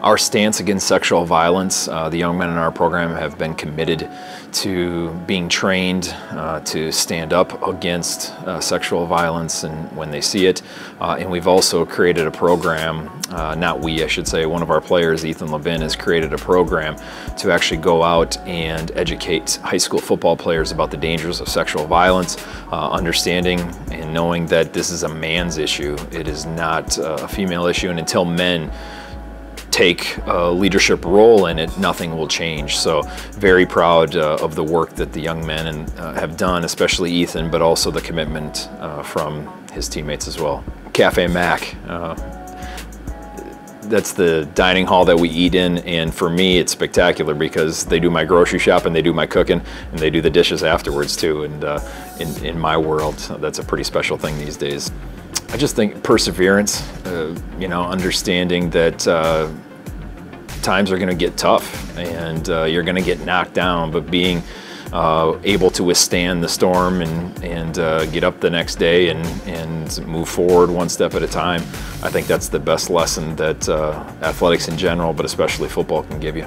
Our stance against sexual violence, the young men in our program have been committed to being trained to stand up against sexual violence and when they see it. And we've also created a program, not we, I should say, one of our players, Ethan Levin, has created a program to actually go out and educate high school football players about the dangers of sexual violence, understanding and knowing that this is a man's issue. It is not a female issue, and until men take a leadership role in it, nothing will change. So very proud of the work that the young men have done, especially Ethan, but also the commitment from his teammates as well. Cafe Mac, that's the dining hall that we eat in, and for me it's spectacular because they do my grocery shopping, they do my cooking, and they do the dishes afterwards too. And in my world, that's a pretty special thing these days. I just think perseverance, you know, understanding that times are going to get tough and you're going to get knocked down, but being able to withstand the storm and get up the next day and move forward one step at a time, I think that's the best lesson that athletics in general, but especially football, can give you.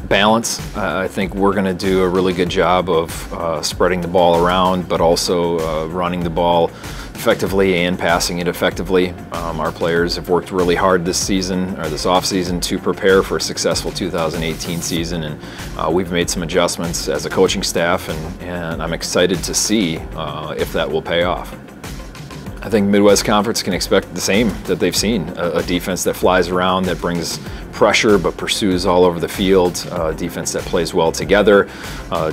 Balance. I think we're going to do a really good job of spreading the ball around, but also running the ball effectively and passing it effectively. Our players have worked really hard this season, or this off season, to prepare for a successful 2018 season, and we've made some adjustments as a coaching staff, and I'm excited to see if that will pay off. I think Midwest Conference can expect the same that they've seen, a defense that flies around, that brings pressure but pursues all over the field, defense that plays well together,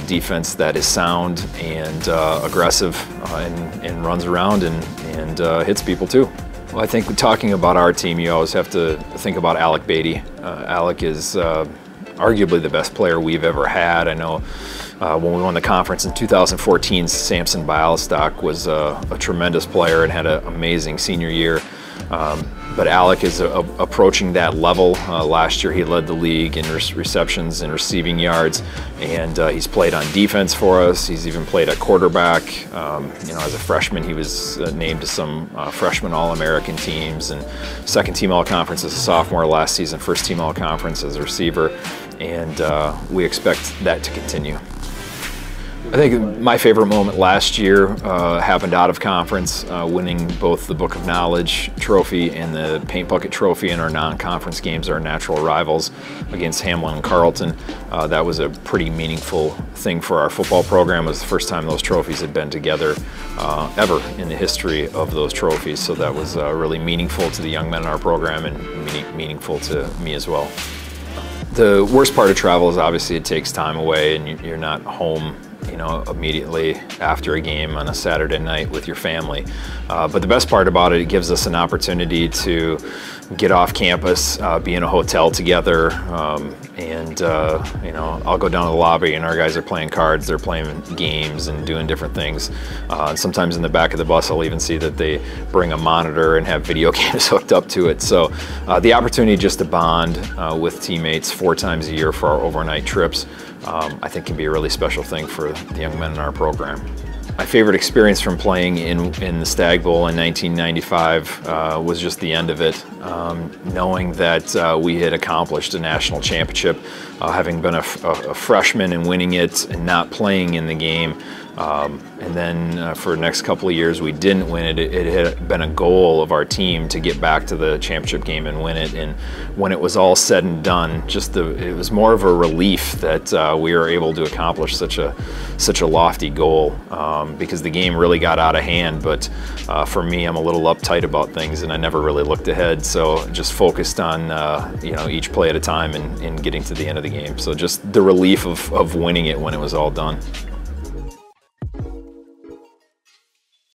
defense that is sound and aggressive and runs around and hits people too. Well, I think talking about our team, you always have to think about Alec Beatty. Alec is arguably the best player we've ever had. I know when we won the conference in 2014, Samson Bialystok was a tremendous player and had an amazing senior year. But Alec is approaching that level. Last year he led the league in receptions and receiving yards, and he's played on defense for us. He's even played at quarterback. You know, as a freshman he was named to some freshman All-American teams and second team All-Conference as a sophomore last season, first team All-Conference as a receiver, and we expect that to continue. I think my favorite moment last year happened out of conference, winning both the Book of Knowledge trophy and the Paint Bucket trophy in our non-conference games, our natural rivals, against Hamlin and Carleton. That was a pretty meaningful thing for our football program. It was the first time those trophies had been together ever in the history of those trophies. So that was really meaningful to the young men in our program and meaningful to me as well. The worst part of travel is obviously it takes time away and you're not home, you know, immediately after a game on a Saturday night with your family. But the best part about it, it gives us an opportunity to get off campus, be in a hotel together, and you know, I'll go down to the lobby and our guys are playing cards, they're playing games and doing different things. And sometimes in the back of the bus I'll even see that they bring a monitor and have video games hooked up to it. So the opportunity just to bond with teammates 4 times a year for our overnight trips, I think can be a really special thing for the young men in our program. My favorite experience from playing in the Stag Bowl in 1995 was just the end of it, knowing that we had accomplished a national championship, having been a freshman and winning it and not playing in the game. And then for the next couple of years we didn't win it. It had been a goal of our team to get back to the championship game and win it. And when it was all said and done, it was more of a relief that we were able to accomplish such a lofty goal, because the game really got out of hand. But for me, I'm a little uptight about things and I never really looked ahead. So just focused on you know, each play at a time and getting to the end of the game. So just the relief of winning it when it was all done.